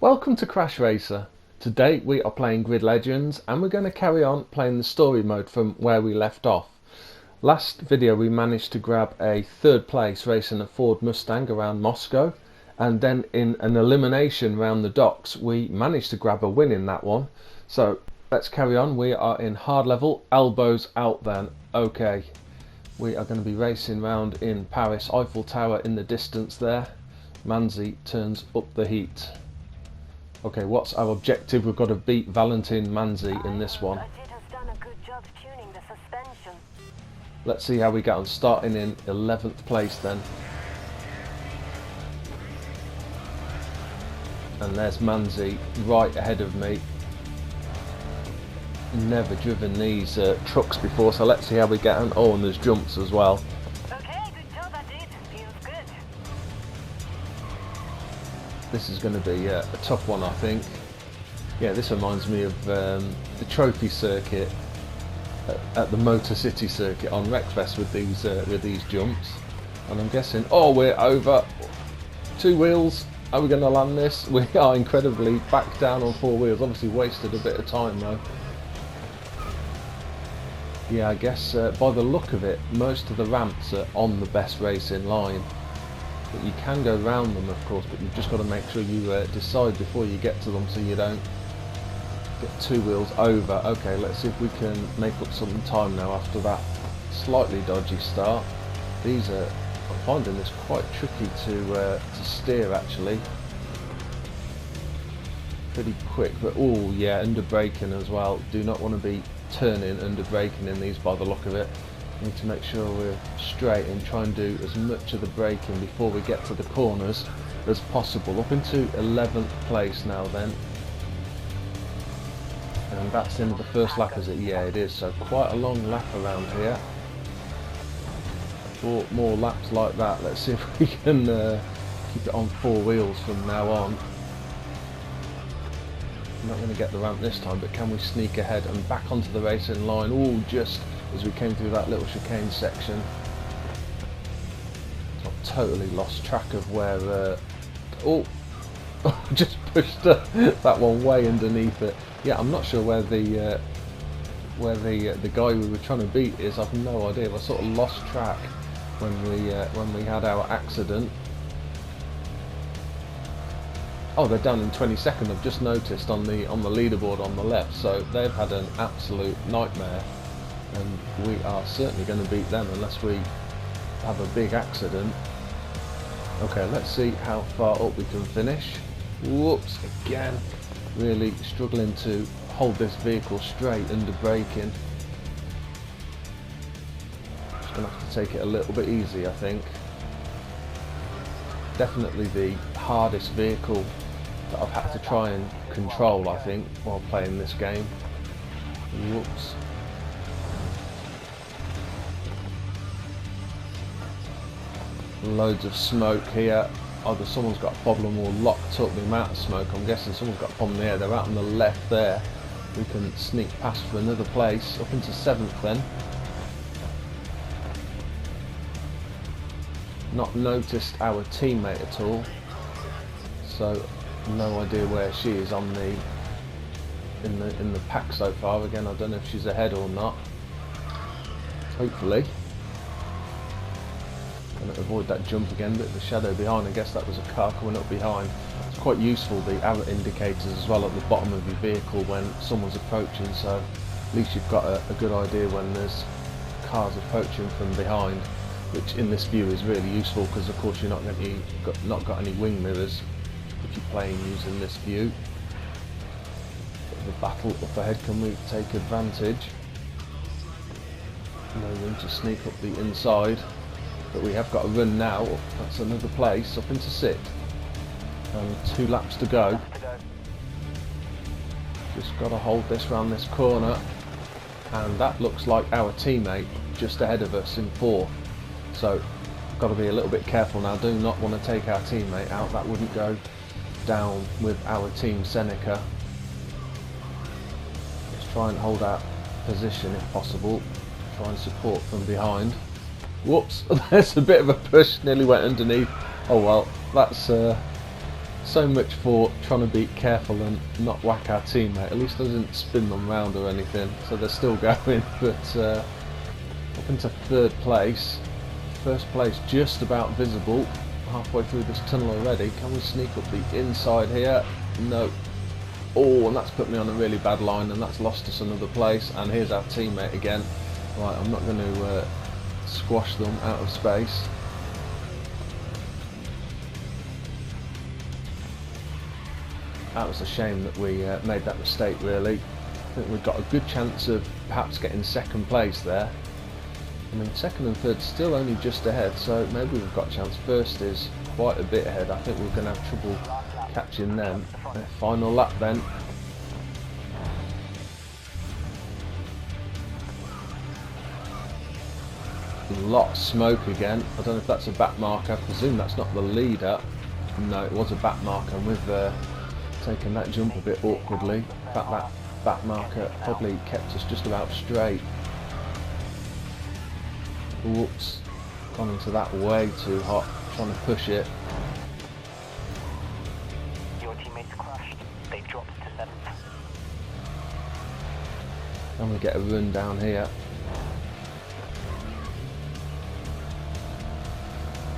Welcome to CrashRacer. Today we are playing Grid Legends and we're going to carry on playing the story mode from where we left off. Last video we managed to grab a third place racing a Ford Mustang around Moscow, and then in an elimination round the docks we managed to grab a win in that one. So let's carry on. We are in hard level, elbows out then. Okay, we are going to be racing round in Paris, Eiffel Tower in the distance there. Manzi turns up the heat. Okay, what's our objective? We've got to beat Valentin Manzi in this one. Let's see how we get on, starting in 11th place then. And there's Manzi right ahead of me. Never driven these trucks before, so let's see how we get on. Oh, and there's jumps as well. This is going to be a tough one, I think. Yeah, this reminds me of the trophy circuit at the Motor City circuit on Wreckfest with these jumps. And I'm guessing, oh, we're over 2 wheels. Are we going to land this? We are incredibly back down on 4 wheels. Obviously wasted a bit of time though. Yeah, I guess by the look of it, most of the ramps are on the best racing line. But you can go round them, of course, but you've just got to make sure you decide before you get to them so you don't get 2 wheels over. Okay, let's see if we can make up some time now after that slightly dodgy start. These are, I'm finding this quite tricky to steer actually. Pretty quick, but oh yeah, under braking as well. Do not want to be turning under braking in these by the look of it. Need to make sure we're straight and try and do as much of the braking before we get to the corners as possible. Up into 11th place now then, and that's in the first lap, is it? Yeah, it is. So quite a long lap around here. 4 more laps like that. Let's see if we can keep it on 4 wheels from now on. I'm not going to get the ramp this time, but can we sneak ahead and back onto the racing line? Oh, just as we came through that little chicane section. I've totally lost track of where oh, just pushed that one way underneath it. Yeah, I'm not sure where the guy we were trying to beat is. I've no idea. I sort of lost track when we had our accident. Oh, they're down in 22nd. I've just noticed on the leaderboard on the left. So they've had an absolute nightmare. And we are certainly going to beat them unless we have a big accident. Okay, let's see how far up we can finish. Whoops, again. Really struggling to hold this vehicle straight under braking. Just going to have to take it a little bit easy, I think. Definitely the hardest vehicle that I've had to try and control, I think, while playing this game. Whoops. Loads of smoke here. Either someone's got a problem or locked up the amount of smoke. I'm guessing someone's got a problem there. They're out on the left there. We can sneak past for another place. Up into 7th then. Not noticed our teammate at all. So no idea where she is on the in the pack so far. Again, I don't know if she's ahead or not. Hopefully. Going to avoid that jump again, bit of a shadow behind. I guess that was a car coming up behind. It's quite useful, the arrow indicators as well at the bottom of your vehicle when someone's approaching, so at least you've got a good idea when there's cars approaching from behind, which in this view is really useful because of course you're not got any wing mirrors if you're playing using this view. Bit of a battle up ahead. Can we take advantage? No room to sneak up the inside. But we have got a run now. That's another place, up into 6th. And 2 laps to go. Just got to hold this round this corner. And that looks like our teammate just ahead of us in 4th. So, got to be a little bit careful now. Do not want to take our teammate out. That wouldn't go down with our team Seneca. Let's try and hold our position if possible. Try and support from behind. Whoops, there's a bit of a push, nearly went underneath. Oh well, that's So much for trying to be careful and not whack our teammate. At least I didn't spin them round or anything, so they're still going. But up into third place. First place just about visible. Halfway through this tunnel already. Can we sneak up the inside here? No. Oh, and that's put me on a really bad line, and that's lost us another place. And here's our teammate again. Right, I'm not going to squash them out of space. That was a shame that we made that mistake, really. I think we've got a good chance of perhaps getting second place there. I mean, second and third still only just ahead, so maybe we've got a chance. First is quite a bit ahead. I think we're going to have trouble catching them. Final lap then. A lot of smoke again. I don't know if that's a back marker. I presume that's not the leader. No, it was a back marker, and we've taken that jump a bit awkwardly. In fact, that back marker probably kept us just about straight. Whoops, gone into that way too hot, trying to push it. Your teammates crashed, they've dropped to 7th. And we get a run down here.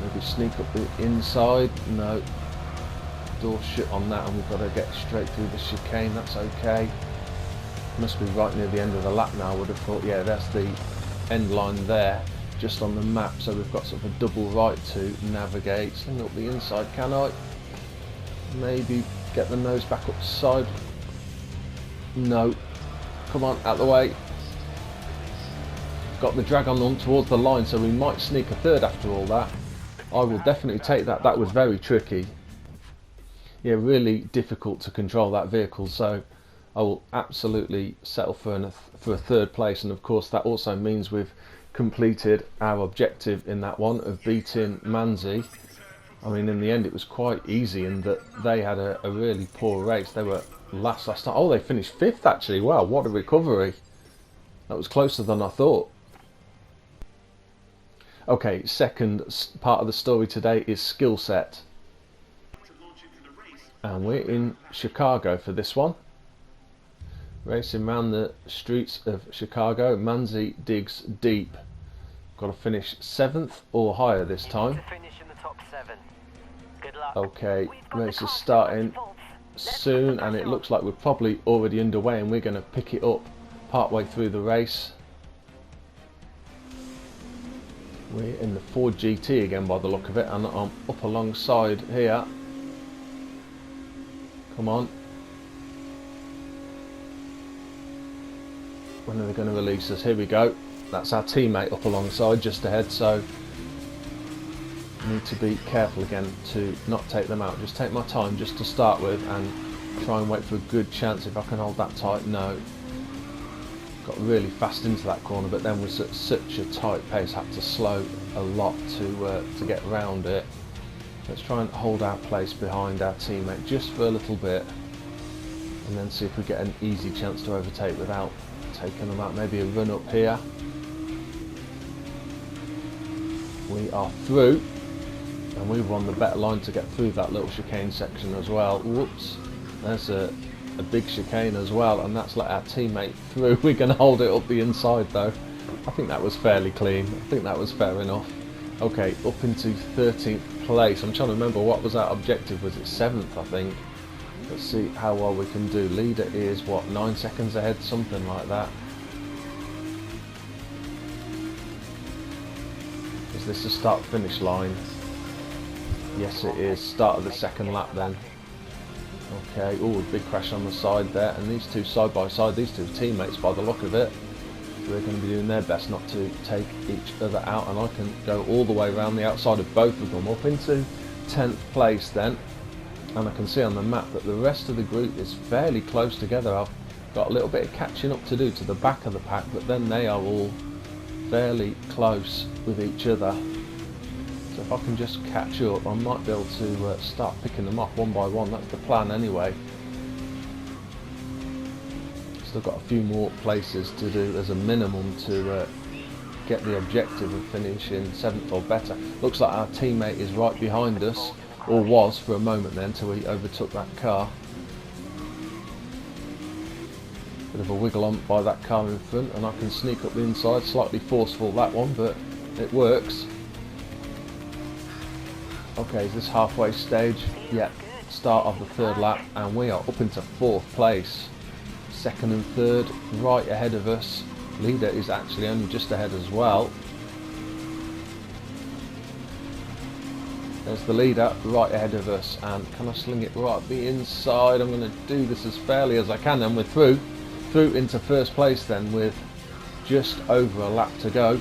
Maybe sneak up the inside. No, door shut on that, and we've got to get straight through the chicane. That's okay. Must be right near the end of the lap now, I would have thought. Yeah, that's the end line there, just on the map, so we've got sort of a double right to navigate. Sling up the inside, can I? Maybe get the nose back up the side. No. Come on, out the way. Got the drag on them towards the line, so we might sneak a third after all that. I will definitely take that. That was very tricky. Yeah, really difficult to control that vehicle, so I will absolutely settle for a third place, and of course that also means we've completed our objective in that one of beating Manzi. I mean, in the end it was quite easy in that they had a really poor race. They were last time. Oh, they finished 5th actually. Wow, what a recovery. That was closer than I thought. Okay, second part of the story today is skill set. And we're in Chicago for this one. Racing around the streets of Chicago. Manzi digs deep. Got to finish 7th or higher this time. Okay, race is starting soon, and it looks like we're probably already underway, and we're going to pick it up part way through the race. We're in the Ford GT again by the look of it, and I'm up alongside here. Come on. When are they going to release us? Here we go. That's our teammate up alongside just ahead, so I need to be careful again to not take them out. Just take my time just to start with and try and wait for a good chance. If I can hold that tight. No. Got really fast into that corner, but then was at such a tight pace, had to slow a lot to get around it. Let's try and hold our place behind our teammate just for a little bit, and then see if we get an easy chance to overtake without taking them out. Maybe a run up here. We are through, and we've won the better line to get through that little chicane section as well. Whoops, there's a big chicane as well, and that's let our teammate through. We're going to hold it up the inside though. I think that was fairly clean. I think that was fair enough. Okay, up into 13th place. I'm trying to remember what was our objective. Was it 7th, I think? Let's see how well we can do. Leader is what, 9 seconds ahead, something like that. Is this a start finish line? Yes it is. Start of the second lap then. Okay, oh, big crash on the side there, and these two side by side, these two teammates by the look of it. They're going to be doing their best not to take each other out, and I can go all the way around the outside of both of them up into 10th place then. And I can see on the map that the rest of the group is fairly close together. I've got a little bit of catching up to do to the back of the pack, but then they are all fairly close with each other. So if I can just catch up, I might be able to start picking them off one by one. That's the plan anyway. Still got a few more places to do as a minimum to get the objective of finishing 7th or better. Looks like our teammate is right behind us. or was for a moment then, until he overtook that car. Bit of a wiggle on by that car in front, and I can sneak up the inside. Slightly forceful that one, but it works. Okay, is this halfway stage? Yeah, start of the third lap, and we are up into fourth place. Second and third right ahead of us. Leader is actually only just ahead as well. There's the leader right ahead of us, and can I sling it right up the inside? I'm going to do this as fairly as I can, and we're through into first place then, with just over a lap to go.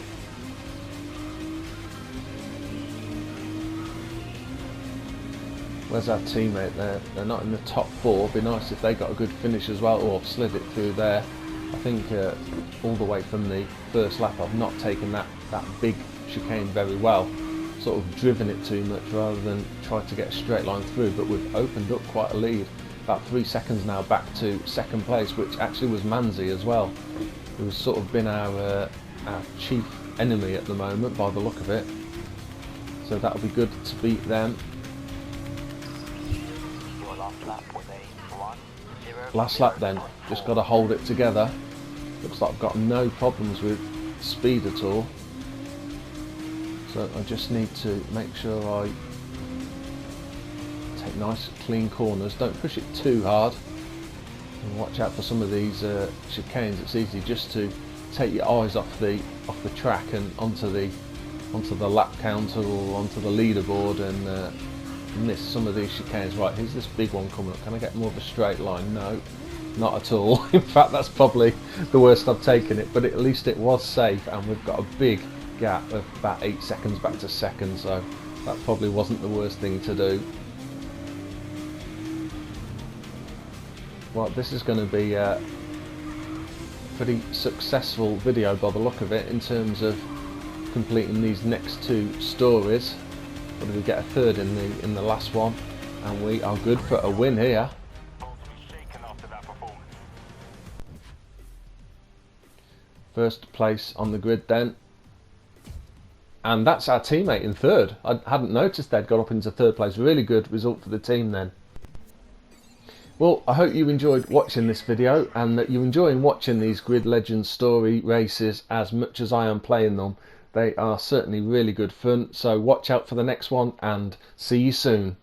Where's our teammate there? They're not in the top four. Be nice if they got a good finish as well. Oh, I've slid it through there. I think all the way from the first lap I've not taken that big chicane very well. Sort of driven it too much rather than try to get a straight line through, but we've opened up quite a lead. About 3 seconds now back to second place, which actually was Manzi as well, who's sort of been our chief enemy at the moment by the look of it. So that'll be good to beat them. Your last lap was a 1-0. Last lap then, just got to hold it together. Looks like I've got no problems with speed at all. So I just need to make sure I take nice clean corners, don't push it too hard, and watch out for some of these chicanes. It's easy just to take your eyes off the track and onto the lap counter or onto the leaderboard and miss some of these chicanes. Right, here's this big one coming up. Can I get more of a straight line? No, not at all. In fact, that's probably the worst I've taken it, but at least it was safe, and we've got a big gap of about 8 seconds back to second, so that probably wasn't the worst thing to do. Well, this is going to be a pretty successful video by the look of it in terms of completing these next 2 stories. What did we get? A third in the last one, and we are good for a win here. First place on the grid then, and that's our teammate in third. I hadn't noticed they'd got up into third place. Really good result for the team then. Well, I hope you enjoyed watching this video, and that you're enjoying watching these Grid Legends story races as much as I am playing them. They are certainly really good fun, so watch out for the next one, and see you soon.